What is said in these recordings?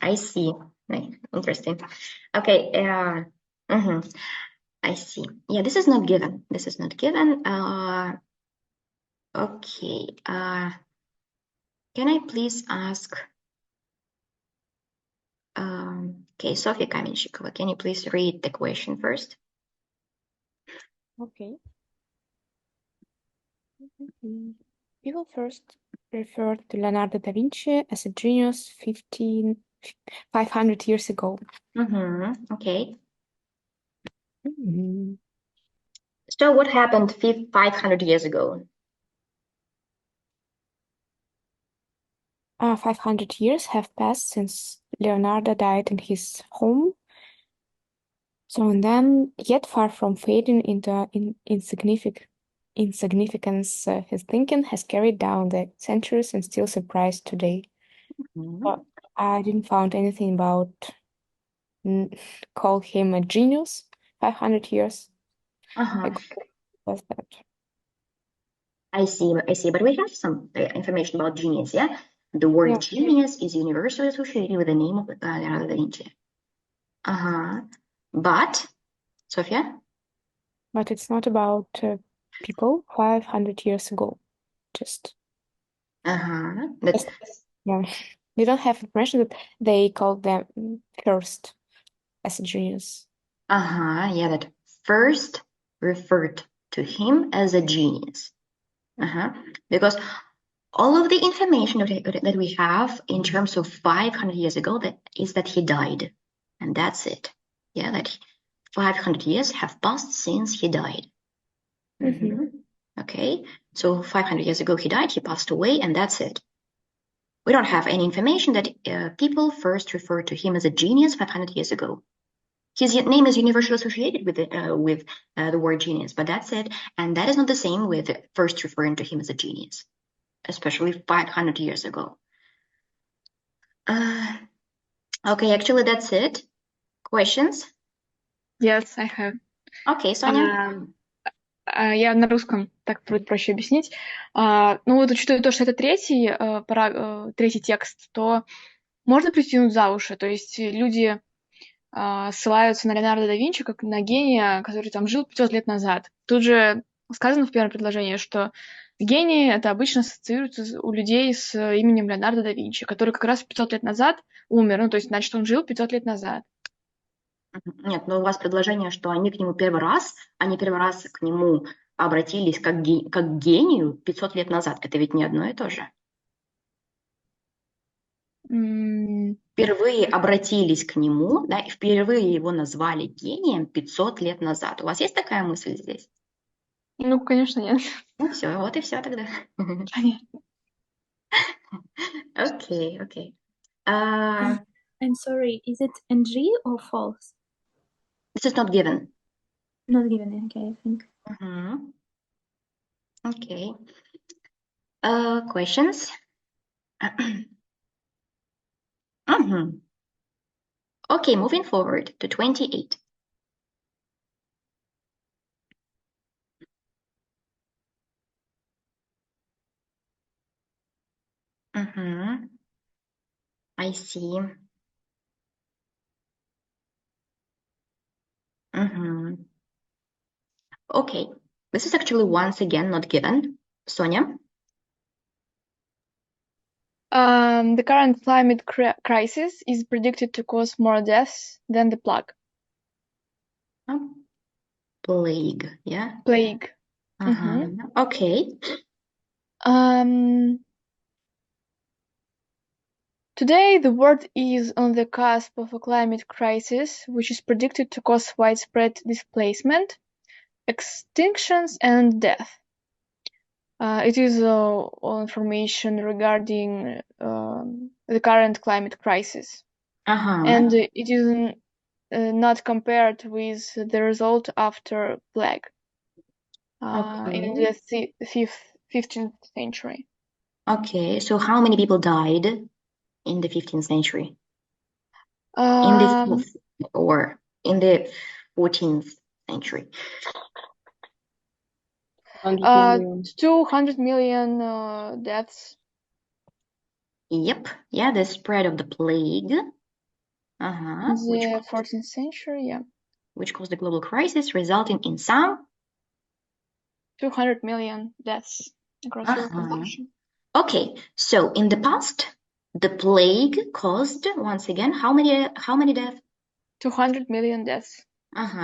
I see. Interesting. Okay. I see. Yeah, this is not given. This is not given. Okay. Can I please ask? Okay, Sofia Kamenshikova, can you please read the question first? Okay. People first referred to Leonardo da Vinci as a genius 500 years ago. Okay. Mhm. So what happened 500 years ago? 500 years have passed since Leonardo died in his home. So, and then, yet far from fading into insignificance, his thinking has carried down the centuries and still surprised today. But I didn't find anything about call him a genius 500 years. What's that? I see, but we have some information about genius, yeah? The word genius is universally associated with the name of Leonardo da Vinci. But, Sofia? But it's not about people 500 years ago. Just. That's... Yeah. We don't have information that they called them first as a genius. Yeah, that first referred to him as a genius. Because all of the information that we have in terms of 500 years ago is that he died. And that's it. Yeah, that 500 years have passed since he died. Okay, so 500 years ago he died, he passed away, and that's it. We don't have any information that people first referred to him as a genius 500 years ago. His name is universally associated with the word genius, but that's it. And that is not the same with first referring to him as a genius, especially 500 years ago. Okay, actually, that's it. Questions? Yes, I have. Okay, Sonia. Я на русском, так будет проще объяснить. Ну вот, учитывая то, что это третий текст, то можно притянуть за уши. То есть люди ссылаются на Леонардо да Винчи как на гения, который там жил 500 лет назад. Тут же сказано в первом предложении, что гении это обычно ассоциируются у людей с именем Леонардо да Винчи, который как раз 500 лет назад умер. Ну, то есть, значит, он жил 500 лет назад. Нет, но у вас предложение, что они к нему первый раз к нему обратились как к гению 500 лет назад. Это ведь не одно и то же. Впервые обратились к нему, да, и впервые его назвали гением 500 лет назад. У вас есть такая мысль здесь? Ну, конечно, нет. Ну, все, вот и все тогда. Понятно. Okay. I'm sorry, is it NG or false? This is not given. Not given, okay, I think. Okay. Questions? Okay, moving forward to 28. I see. Okay, this is actually once again not given. Sonia? The current climate crisis is predicted to cause more deaths than the plague. Plague, yeah? Plague. Okay. Today, the world is on the cusp of a climate crisis, which is predicted to cause widespread displacement, extinctions, and death. It is all information regarding the current climate crisis. And it is not compared with the result after plague in the 15th century. Okay, so how many people died in the 15th century? In the 14th century? 200 million deaths. Yep, yeah, the spread of the plague in the 14th century, yeah. Which caused the global crisis, resulting in some 200 million deaths across Europe and Asia. Okay, so in the past, the plague caused, once again, how many deaths? 200 million deaths.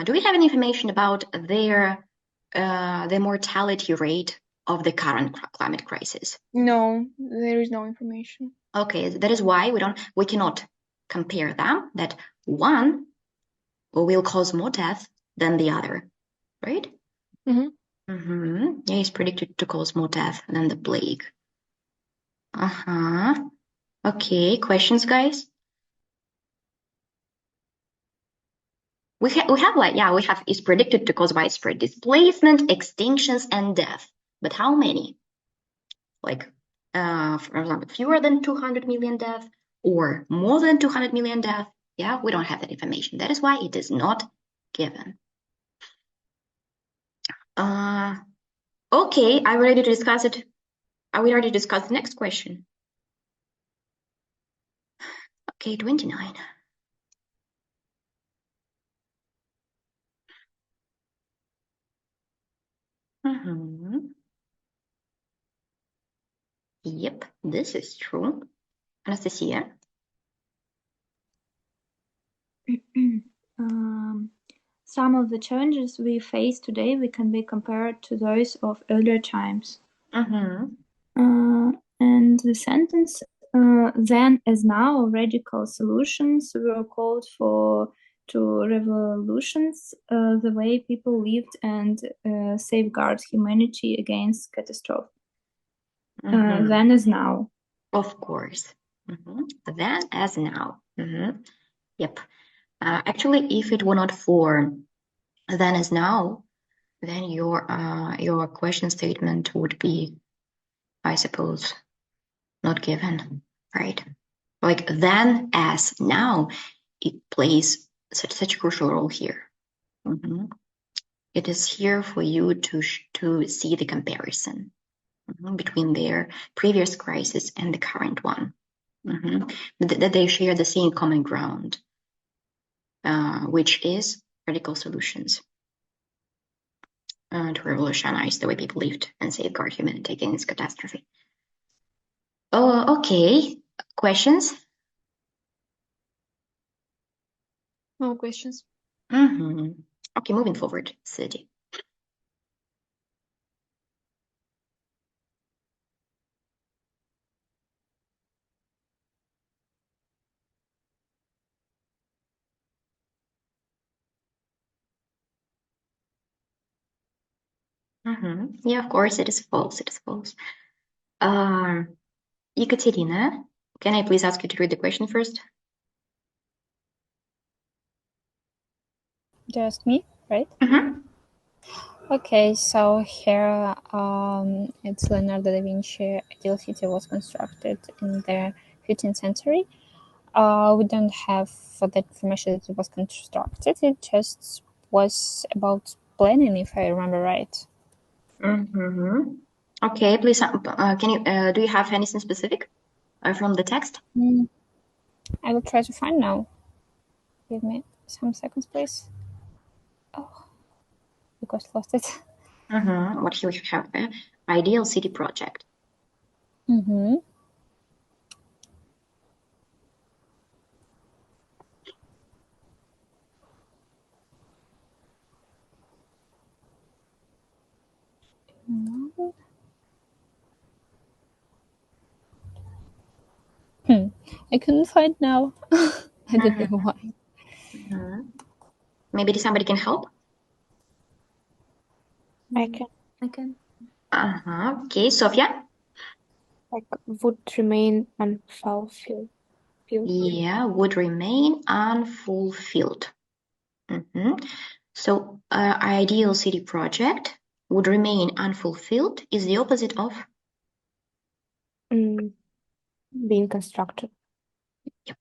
Do we have any information about their the mortality rate of the current climate crisis? No, there is no information. Okay, that is why we cannot compare them, that one will cause more death than the other, right? Yeah, it's predicted to cause more death than the plague. Okay, questions, guys? We have is predicted to cause widespread displacement, extinctions, and death. But how many? Like, for example, fewer than 200 million deaths or more than 200 million deaths? Yeah, we don't have that information. That is why it is not given. Okay, are we ready to discuss it? Are we ready to discuss the next question? Okay, 29. Yep, this is true. Anastasia? Some of the challenges we face today can be compared to those of earlier times. And the sentence, then as now, radical solutions were called for to revolutions, the way people lived and safeguard humanity against catastrophe. Then as now. Of course. Then as now. Yep. Actually, if it were not for then as now, then your question statement would be, I suppose, not given, right? Like then as now, it plays such a crucial role here. It is here for you to see the comparison between their previous crisis and the current one. That they share the same common ground, which is radical solutions to revolutionize the way people lived and safeguard humanity against catastrophe. Oh, okay. Questions? No questions. Okay, moving forward, 30. Yeah, of course, it is false. It is false. Ekaterina, can I please ask you to read the question first? Just me, right? Okay, so here it's Leonardo da Vinci ideal city was constructed in the 15th century. We don't have that information that it was constructed. It just was about planning, if I remember right. Okay, please, can you do you have anything specific from the text? I will try to find now. Give me some seconds, please. Oh, because lost it. What here we have there? Ideal city project. I couldn't find now. I don't know why. Maybe somebody can help? I can. Okay, Sofia? Like, would remain unfulfilled. Yeah, would remain unfulfilled. So, ideal city project would remain unfulfilled is the opposite of? Being constructed. Yep.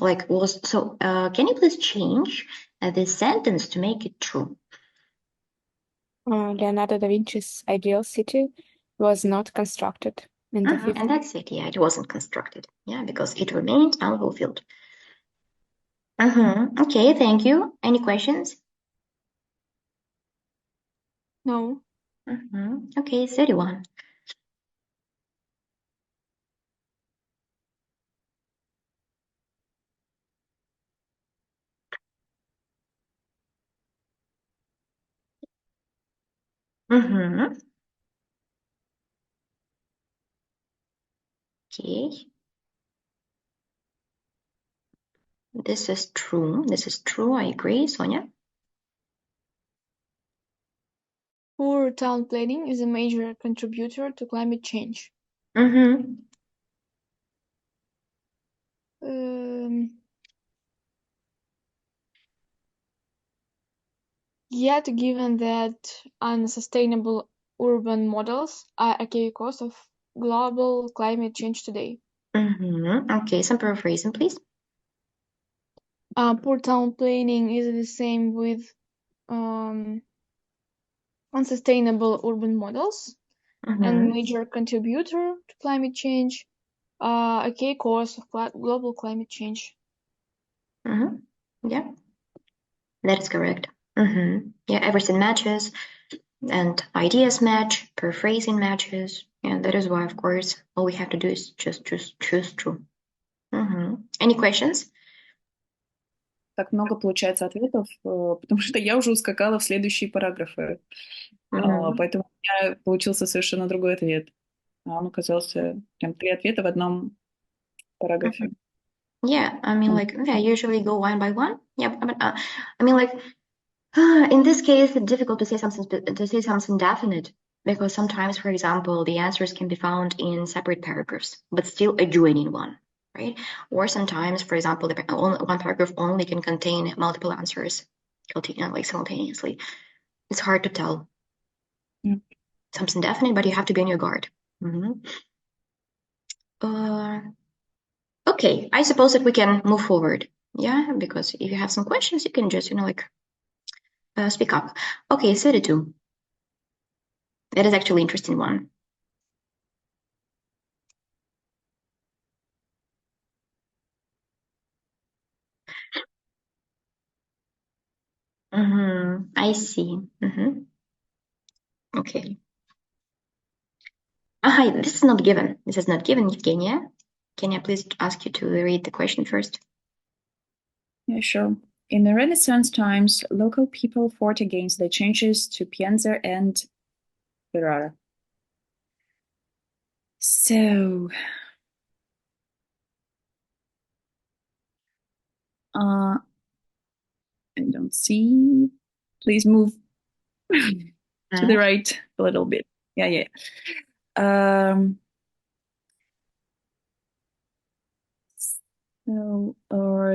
Like was so. Can you please change the sentence to make it true? Leonardo da Vinci's ideal city was not constructed. And the fifth, And that's it. Yeah, it wasn't constructed. Yeah, because it remained unfulfilled. Okay, thank you. Any questions? No. Okay, 31. Okay. This is true. This is true. I agree, Sonia. Poor town planning is a major contributor to climate change. Yet, given that unsustainable urban models are a key cause of global climate change today. Okay, some paraphrasing, please. Poor town planning is the same with unsustainable urban models and major contributor to climate change, a key cause of global climate change. Yeah, that is correct. Yeah, everything matches, and ideas match, paraphrasing matches, and that is why, of course, all we have to do is just choose true. Any questions? Так много получается ответов, потому что я уже ускакала в следующие параграфы. Поэтому у меня получился совершенно другой ответ. А он оказался прям 3 ответа в одном параграфе. Yeah, I mean, like, yeah, I usually go one by one. Yeah, but, I mean, like, in this case, it's difficult to say something definite, because sometimes, for example, the answers can be found in separate paragraphs, but still adjoining one, right? Or sometimes, for example, one paragraph only can contain multiple answers, like simultaneously. It's hard to tell. Something definite, but you have to be on your guard. Okay, I suppose that we can move forward. Yeah, because if you have some questions, you can just, speak up. Okay, 32. That is actually an interesting one. I see. Okay. Hi, this is not given. This is not given, Evgenia. Can I please ask you to read the question first? Yeah, sure. In the Renaissance times, local people fought against the changes to Pienza and Ferrara. So, I don't see. Please move to the right a little bit. Yeah.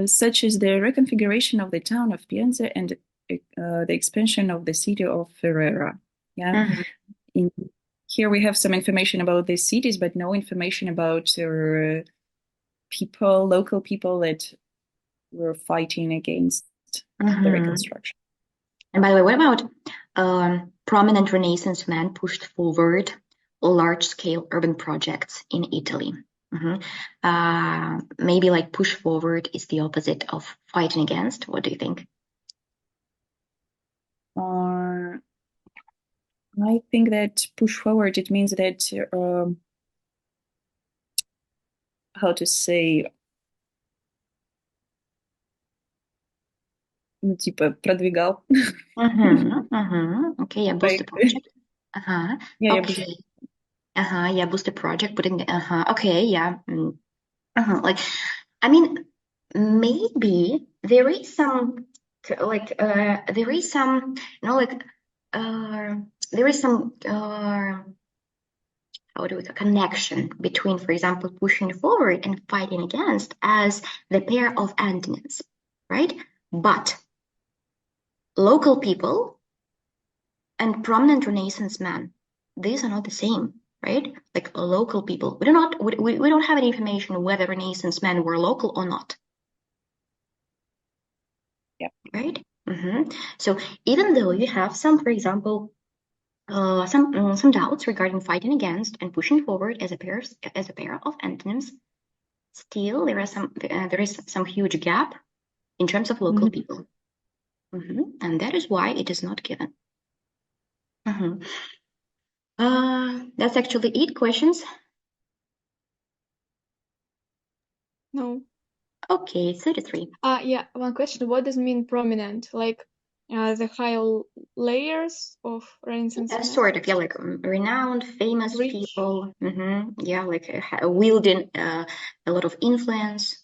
Such as the reconfiguration of the town of Pienza and the expansion of the city of Ferrara. Yeah. Here we have some information about these cities, but no information about local people that were fighting against the reconstruction. And by the way, what about prominent Renaissance men pushed forward large-scale urban projects in Italy? Maybe like push forward is the opposite of fighting against. What do you think? I think that push forward, it means that, how to say, типа продвигал. Okay, yeah, boost the project. Yeah, okay. Yeah, boost the project, putting okay, yeah. Like, I mean, maybe there is some there is some how do we connection between, for example, pushing forward and fighting against as the pair of antonyms, right? But local people and prominent Renaissance men, these are not the same, right? Like local people. We don't have any information whether Renaissance men were local or not. Yeah. Right? So even though you have some, for example, Some doubts regarding fighting against and pushing forward as a pair of antonyms. Still, there is some huge gap in terms of local people, and that is why it is not given. That's actually it. Questions? No. Okay, 33. Yeah, one question. What does mean prominent? Like the higher layers of Renaissance? Sort of, yeah, like renowned, famous Rich. people. Yeah, like wielding a lot of influence.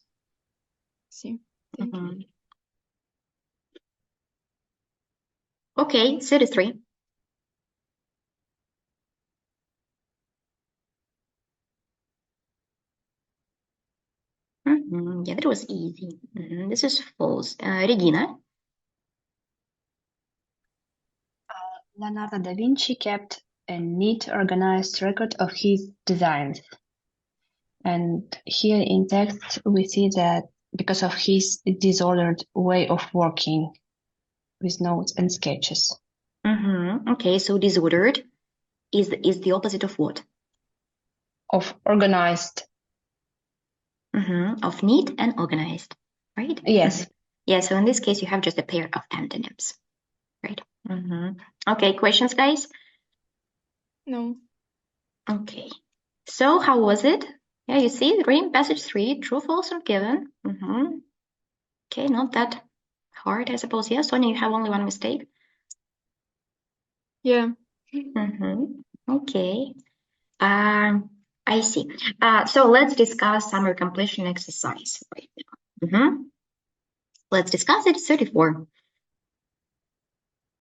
See. Thank you. Okay, 33. Yeah, that was easy. This is false. Regina? Leonardo da Vinci kept a neat, organized record of his designs. And here in text, we see that because of his disordered way of working with notes and sketches. Okay, so disordered is the opposite of what? Of organized. Of neat and organized, right? Yes. Yeah, so in this case, you have just a pair of antonyms, right? Okay, questions, guys? No. Okay, so how was it? Yeah, you see, green passage 3, true, false, or given. Okay, not that hard, I suppose. Yeah, Sonia, you have only one mistake. Yeah. Okay. I see. So let's discuss summary completion exercise right now. Let's discuss it. 34.